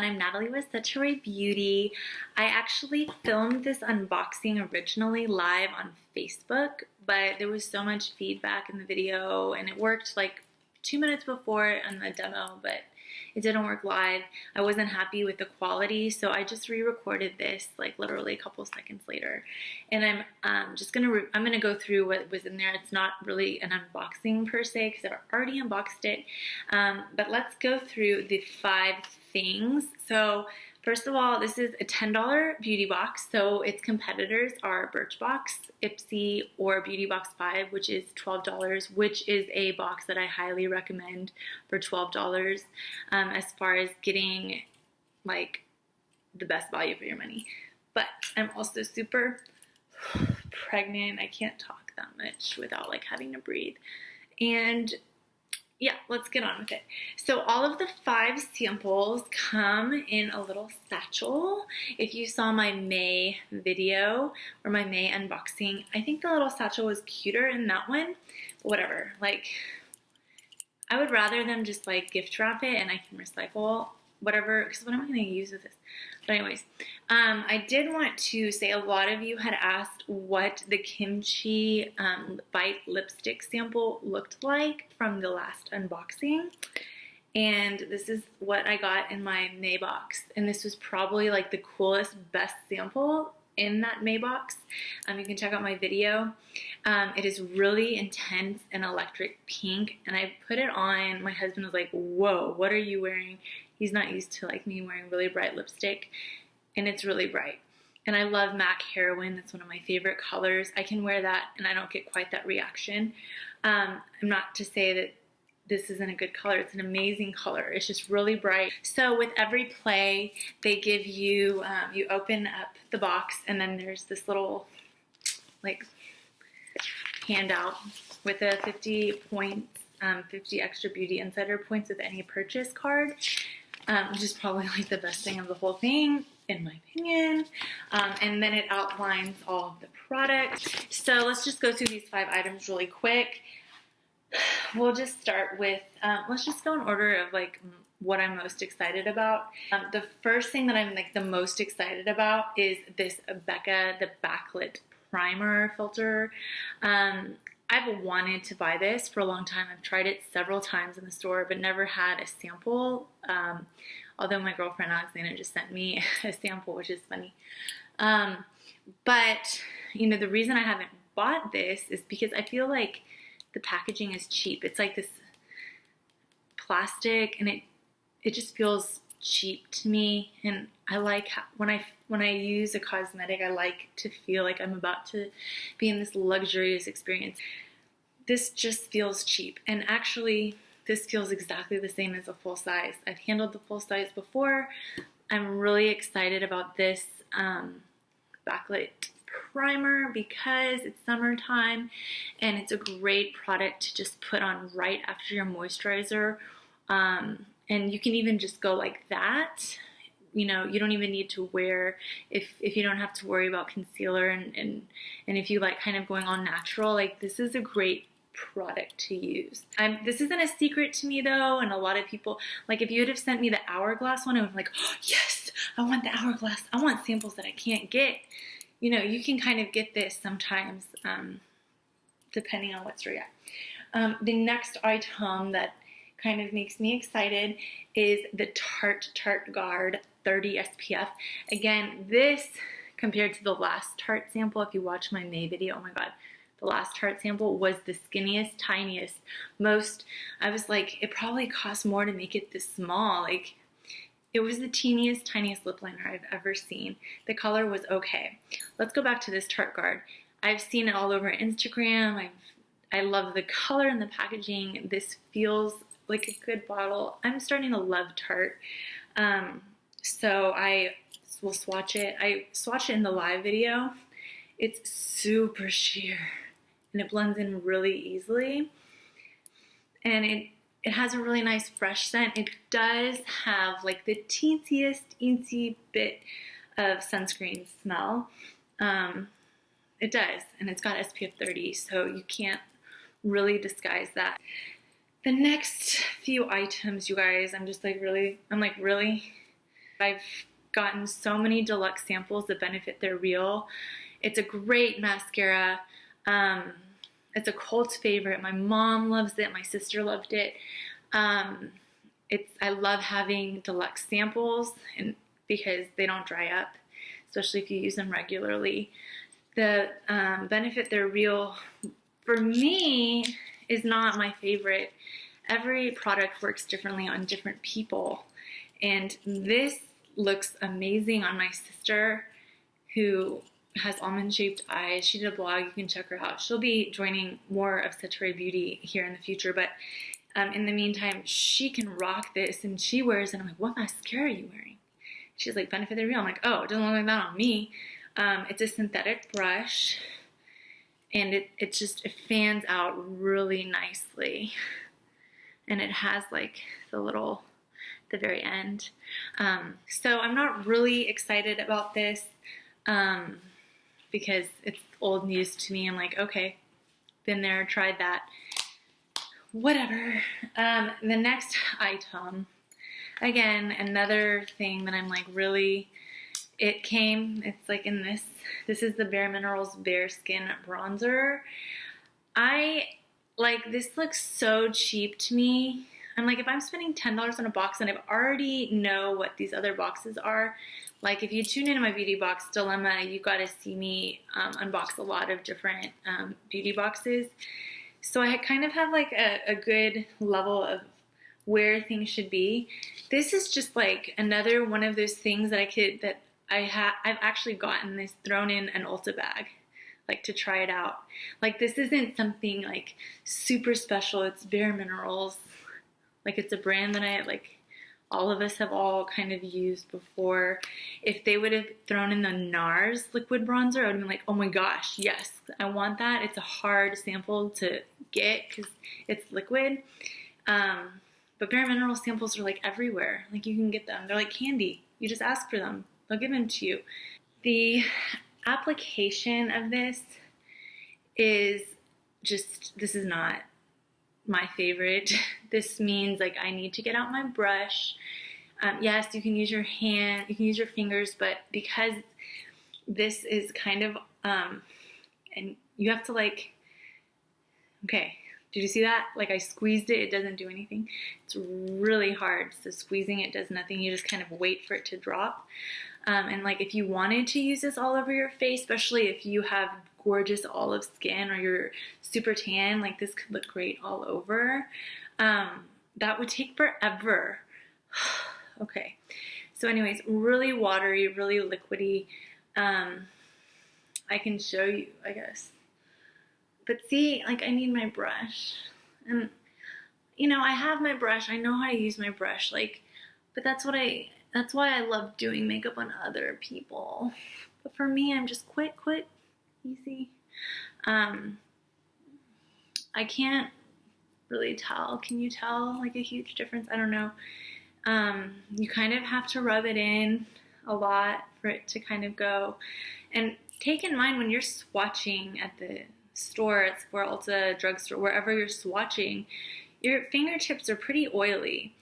everyone, I'm Natalie with Setareh Beauty. I actually filmed this unboxing originally live on Facebook, but there was so much feedback in the video and it worked like 2 minutes before on the demo, but it didn't work live. I wasn't happy with the quality, so I just re-recorded this like literally a couple seconds later. And I'm just gonna go through what was in there. It's not really an unboxing per se because I've already unboxed it, but let's go through the 5 things. So first of all, this is a $10 beauty box, so its competitors are Birchbox, Ipsy, or Beauty Box 5, which is $12, which is a box that I highly recommend for $12 as far as getting like the best value for your money. But I'm also super pregnant. I can't talk that much without like having to breathe. And yeah, let's get on with it. So all of the 5 samples come in a little satchel. If you saw my May video or my May unboxing, I think the little satchel was cuter in that one. But whatever, like I would rather them just like gift wrap it and I can recycle whatever, because what am I going to use with this? But anyways, I did want to say a lot of you had asked what the Kimchi Bite lipstick sample looked like from the last unboxing. And this is what I got in my May box. And this was probably like the coolest, best sample in that May box. You can check out my video. It is really intense and electric pink. And I put it on. My husband was like, whoa, what are you wearing? He's not used to like me wearing really bright lipstick, and it's really bright. And I love MAC Heroin. That's one of my favorite colors. I can wear that and I don't get quite that reaction. I'm not to say that this isn't a good color. It's an amazing color. It's just really bright. So with every play, they give you, you open up the box and then there's this little like handout with a 50 points, 50 extra Beauty Insider points with any purchase card. Which is probably like the best thing of the whole thing, in my opinion. And then it outlines all of the products. So let's just go through these 5 items really quick. We'll just start with, let's just go in order of like what I'm most excited about. The first thing that I'm like the most excited about is this Becca, the Backlight Primer Filter. I've wanted to buy this for a long time. I've tried it several times in the store, but never had a sample. Although my girlfriend Alexandra just sent me a sample, which is funny. But, you know, the reason I haven't bought this is because I feel like the packaging is cheap. It's like this plastic and it just feels cheap to me. And I like how, when I use a cosmetic, I like to feel like I'm about to be in this luxurious experience. This just feels cheap, and actually this feels exactly the same as a full size. I've handled the full size before. I'm really excited about this Backlight primer because it's summertime and it's a great product to just put on right after your moisturizer. And you can even just go like that. You know, you don't even need to wear, if you don't have to worry about concealer and if you like kind of going on natural, like this is a great product to use. This isn't a secret to me though, and a lot of people, like if you would have sent me the Hourglass one, I would be like, oh, yes, I want the Hourglass. I want samples that I can't get. You know, you can kind of get this sometimes depending on what store you're at. The next item that kind of makes me excited is the Tartguard 30 SPF. Again, this compared to the last Tarte sample, if you watch my May video, oh my god, the last Tarte sample was the skinniest, tiniest, most, I was like, it probably cost more to make it this small. Like, it was the teeniest, tiniest lip liner I've ever seen. The color was okay. Let's go back to this Tartguard. I've seen it all over Instagram. I love the color and the packaging. This feels like a good bottle. I'm starting to love Tarte. So I will swatch it. I swatched it in the live video. It's super sheer and it blends in really easily. And it has a really nice fresh scent. It does have like the teensy bit of sunscreen smell. It does, and it's got SPF 30, so you can't really disguise that. The next few items, you guys, I'm like, really? I've gotten so many deluxe samples that benefit they're real. It's a great mascara. It's a cult favorite. My mom loves it. My sister loved it. I love having deluxe samples and because they don't dry up, especially if you use them regularly. The benefit they're real for me is not my favorite. Every product works differently on different people, and this looks amazing on my sister who has almond shaped eyes. She did a blog, you can check her out. She'll be joining more of Setareh Beauty here in the future, but in the meantime, she can rock this, and she wears it. I'm like, what mascara are you wearing? She's like, benefit they're real. I'm like, oh, it doesn't look like that on me. It's a synthetic brush, and it fans out really nicely, and it has like the very end. So I'm not really excited about this because it's old news to me. I'm like, okay, been there, tried that, whatever. The next item, again, another thing that I'm like really, it's like in this is the BareMinerals bareSkin bronzer. This looks so cheap to me. I'm like, if I'm spending $10 on a box and I already know what these other boxes are, like if you tune into my beauty box dilemma, you got to see me unbox a lot of different beauty boxes. So I kind of have like a good level of where things should be. This is just like another one of those things that I've actually gotten this thrown in an Ulta bag, like to try it out. Like this isn't something like super special. It's BareMinerals. Like it's a brand that all of us have all kind of used before. If they would have thrown in the NARS liquid bronzer, I would have been like, oh my gosh, yes, I want that. It's a hard sample to get because it's liquid. But BareMinerals samples are like everywhere. Like you can get them. They're like candy. You just ask for them. They'll give them to you. The application of this is this is not my favorite. This means like I need to get out my brush. Yes, you can use your hand, you can use your fingers, but because this is kind of, and you have to okay, did you see that? Like I squeezed it, it doesn't do anything. It's really hard, so squeezing it does nothing. You just kind of wait for it to drop. And like if you wanted to use this all over your face, especially if you have gorgeous olive skin or you're super tan, like this could look great all over. That would take forever. Okay, so anyways, really watery, really liquidy. I can show you, I guess. But see, like I need my brush. And you know, I have my brush. I know how to use my brush. But that's why I love doing makeup on other people. But for me, I'm just quick, easy. I can't really tell. Can you tell like a huge difference? I don't know. You kind of have to rub it in a lot for it to kind of go. And take in mind when you're swatching at the store, at Sephora, Ulta, drugstore, wherever you're swatching, your fingertips are pretty oily.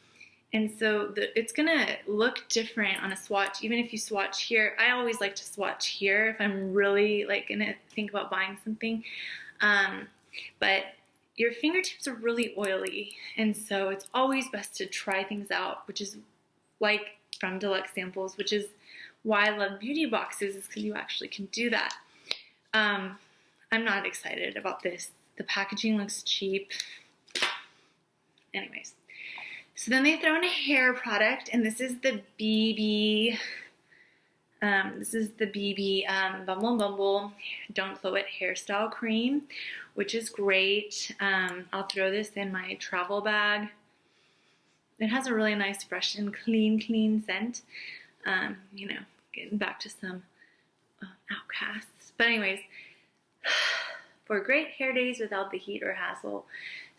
And so it's gonna look different on a swatch, even if you swatch here. I always like to swatch here if I'm really gonna think about buying something. But your fingertips are really oily, and so it's always best to try things out, which is like from deluxe samples, which is why I love beauty boxes, is because you actually can do that. I'm not excited about this. The packaging looks cheap. Anyways. So then they throw in a hair product, and this is the BB, Bumble and Bumble Don't Blow It Hairstyle Cream, which is great. I'll throw this in my travel bag. It has a really nice, fresh and clean scent. You know, getting back to some outcasts. But anyways, for great hair days without the heat or hassle.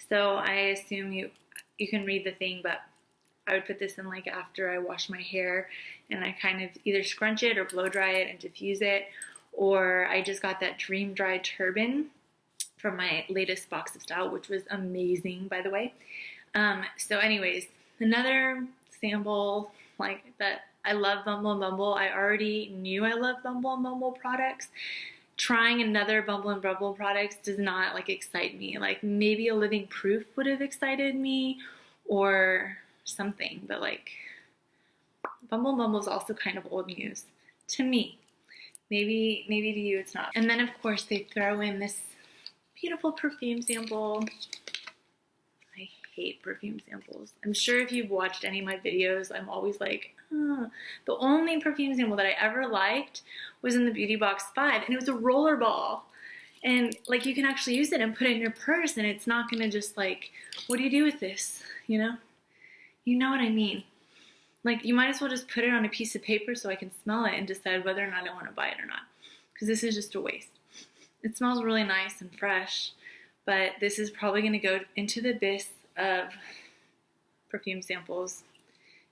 So I assume you can read the thing, but I would put this in after I wash my hair, and I kind of either scrunch it or blow dry it and diffuse it, or I just got that Dream Dry Turban from my latest box of style, which was amazing, by the way. So anyways, another sample that I love Bumble and Bumble. I already knew I loved Bumble and Bumble products. Trying another Bumble and Bumble products does not like excite me. Like maybe a Living Proof would have excited me or something, but like Bumble and Bumble is also kind of old news to me. Maybe to you it's not. And then of course they throw in this beautiful perfume sample. I hate perfume samples. I'm sure if you've watched any of my videos, I'm always like, oh. The only perfume sample that I ever liked was in the Beauty Box 5, and it was a roller ball. And like you can actually use it and put it in your purse, and it's not gonna just like, what do you do with this? You know? You know what I mean. Like you might as well just put it on a piece of paper so I can smell it and decide whether or not I want to buy it or not. Because this is just a waste. It smells really nice and fresh, but this is probably going to go into the abyss of perfume samples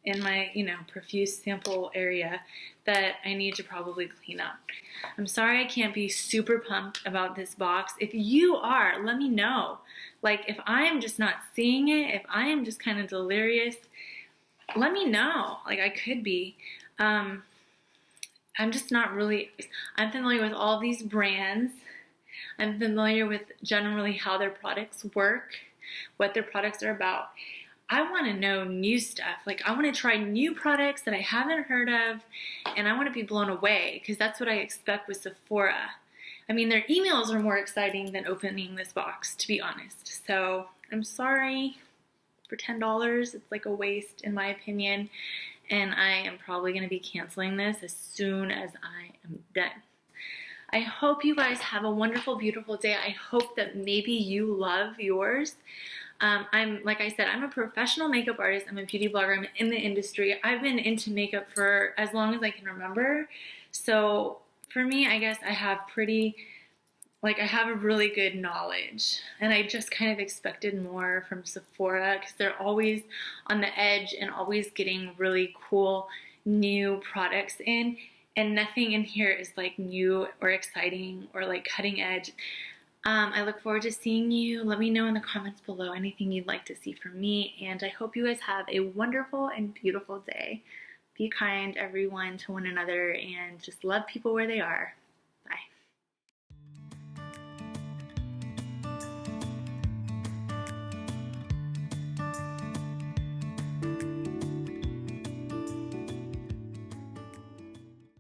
in my, profuse sample area that I need to probably clean up. I'm sorry I can't be super pumped about this box. If you are, let me know. Like if I am just not seeing it, if I am just kind of delirious, let me know. Like I could be. I'm just not really, I'm familiar with all these brands. I'm familiar with generally how their products work, what their products are about. I want to know new stuff. Like I want to try new products that I haven't heard of, and I want to be blown away because that's what I expect with Sephora. I mean, their emails are more exciting than opening this box, to be honest. So I'm sorry. For $10, it's like a waste in my opinion, and I am probably going to be canceling this as soon as I am done. I hope you guys have a wonderful, beautiful day. I hope that maybe you love yours. Like I said, I'm a professional makeup artist. I'm a beauty blogger. I'm in the industry. I've been into makeup for as long as I can remember. So for me, I guess I have I have a really good knowledge, and I just kind of expected more from Sephora because they're always on the edge and always getting really cool new products in, and nothing in here is like new or exciting or like cutting edge. I look forward to seeing you. Let me know in the comments below anything you'd like to see from me, and I hope you guys have a wonderful and beautiful day. Be kind, everyone, to one another, and just love people where they are.